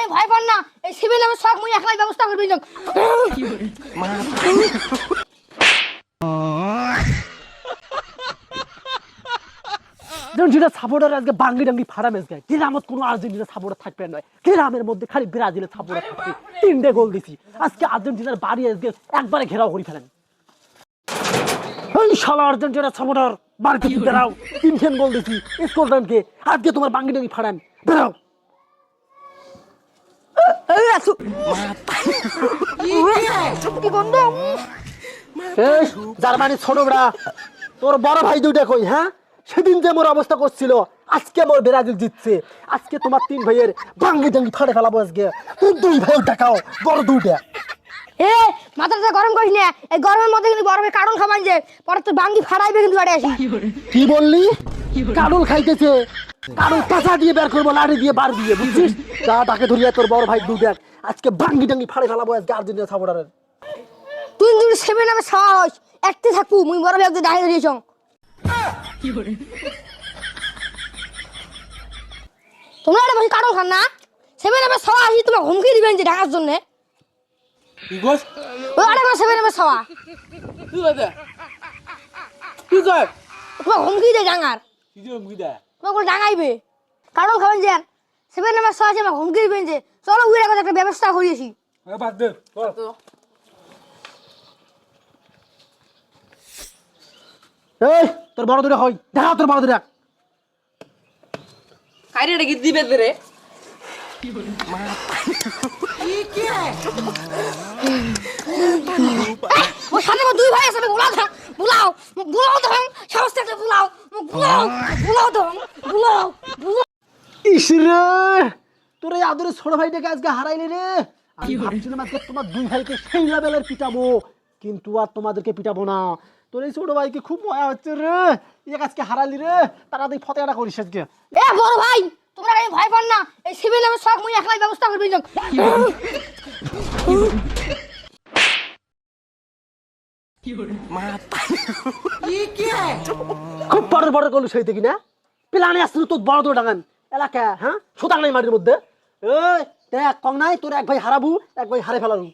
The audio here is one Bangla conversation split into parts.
আমি ভয় পান না, এই সিভিল নামে শখ মুই একলাই ব্যবস্থা করবি না। আর্জেন্টিনা সাপোর্টার আজকে বাঙ্গি ডাঙ্গি ফাড়ামেস গায়। গ্রামত কোনো আর্জেন্টিনা সাপোর্টার থাকবে নয়, গ্রামের মধ্যে খালি ব্রাজিলের সাপোর্টার থাকবে। 3টে গোল দিছি আজকে, আর্জেন্টিনার বাড়ি আজকে একবারে ঘেরাও করে ফেলেন। এই শালা আর্জেন্টিনা সাপোর্টার বাড়িতে বেরাও, 3 গোল দিছি স্কটল্যান্ডকে, আজকে তোমার বাঙ্গি ডাঙ্গি ফাড়ান, বেরাও। জার্মানি ছোট বড়া, তোর বড় ভাই দুইটা কই? হ্যাঁ, সেদিন যে মোর অবস্থা করছিল, আজকে মোর ব্রাজিল জিতছে। আজকে তোমার 3 ভাইয়ের বাঙ্গি ডাঙ্গি ফাড়ে ফেলাবো আজকে। তুই 2 ভাই দেখাও, বড় দুইটা। এ মাথাটা গরম করিস না, এই গরমের মধ্যে কিন্তু বরফে কাটল খাবান যে পরে তো বাঙ্গি ফাড়াইবে কিন্তু বাড়ি আসি। কি বললি? কাটল খাইতেছে? কাটল কাঁচা দিয়ে বের করবো, লাড়ি দিয়ে বার দিয়ে, বুঝছিস? যা তাকে ধরিয়া তোর বড় ভাই দুইটা আজকে বাঙ্গি ডাঙ্গি ফাড়ে ফেলাবো আজকে আর্জেন্টিনা সাপোর্টারের। তুই যদি সেভেন নামে সাহস একতে থাকবো, মুই বড় ভাই একটু দাঁড়িয়ে ধরিয়েছ। তোমরা একটা বসে কাটল খান না, সেভেন নামে সাওয়া আসি তোমার হুমকি দিবেন যে ঢাকার জন্য। কি গোস? ওই আরে সেভেন নামে সাওয়া কি কথা? কি কর? তোমার হুমকি দেয় ডাঙার, কি যে মুগিদা? তোমাকে ডাঙাইবে কাটল খাবেন যে। সেভেন নামে সাওয়া আছে আমার হুমকি দিবেন যে, চলো উইরা কথা একটা ব্যবস্থা করিয়েছি। বাদ দে। কর। এই তোর বড় দুইটা কই? দেখা তোর বড় দুইটা। কাইরেটা কি দিবে রে? ওর সাথে আমার 2 ভাই আছে, বুলাও থাক, বুলাও বুলাও তো, সাহস থাকলে বুলাও বুলাও বুলাও তো, বুলাও বুলাও। ইসরে, তোর এই আদরের ছোট ভাইটাকে আজকে হারাইলে রে। আমি ভাবছিলাম আজকে তোমার 2 ভাইকে সেই লেভেলের পিটাবো, কিন্তু আর তোমাদেরকে পিটাবো না। তোর এই ছোট ভাইকে খুব মজা হচ্ছে রে, এক আজকে হারালি রে। তাড়াতাড়ি ফতেহাটা করিস আজকে। এ বড় ভাই, তোমরা আমি ভয় পান না, এই সিভিল নামে শখ মুই একলাই ব্যবস্থা করবি না। খুব বড় বড় করলো সেই দেখি না, প্লানে আসছিল তোর বড় তোর ডাঙান এলাকা। হ্যাঁ, সুতাং নাই মাটির মধ্যে। এই দেখ, কম নাই তোর এক ভাই হারাবু, এক ভাই হারে ফেলাবু।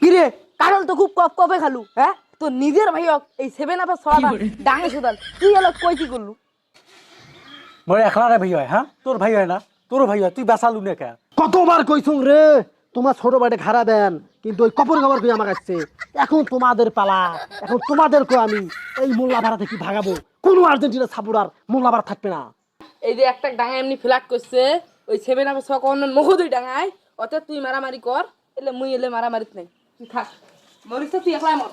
কিরে কারণ তো খুব কপ কপে খালু। হ্যাঁ, তোর নিজের ভাই এই 7 আপের ছড়াটা ডাঙে সুদাল, তুই এলো কই কি করলু? মোর একলা রে ভাই হয়। হ্যাঁ, তোর ভাই হয় না? তোর ভাই হয়, তুই বাঁচালু না কে? কতবার কইছুং রে তোমার ছোট ভাইটা খারা দেন, কিন্তু ওই কপর খবর কই আমার কাছে। এখন তোমাদের পালা, এখন তোমাদেরকে আমি এই মোল্লা ভাড়া থেকে ভাগাবো। কোনো আর্জেন্টিনা সাপোর্টার মোল্লা ভাড়া থাকবে না। এই যে একটা ডাঙা এমনি ফ্ল্যাট করছে, ওই 7 আপের ছক অন্য মহদুই ডাঙায়, অত তুই মারামারি কর, এলে মুই এলে মারামারিত নাই। তুই থাক, মরিস তো তুই একলাই মর।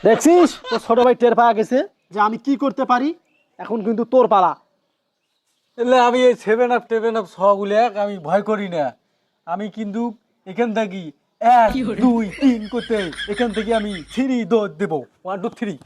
দেখছিস তোর ছোট ভাই টের পাওয়া গেছে যে আমি কি করতে পারি। এখন কিন্তু তোর পালা। এলে আমি এই 7 আপ 7 আপ আমি ভয় করি না। আমি কিন্তু এখান থেকে 1 2 3 করতে, এখান থেকে আমি 3 দৌড় দেবো। 1 2 3।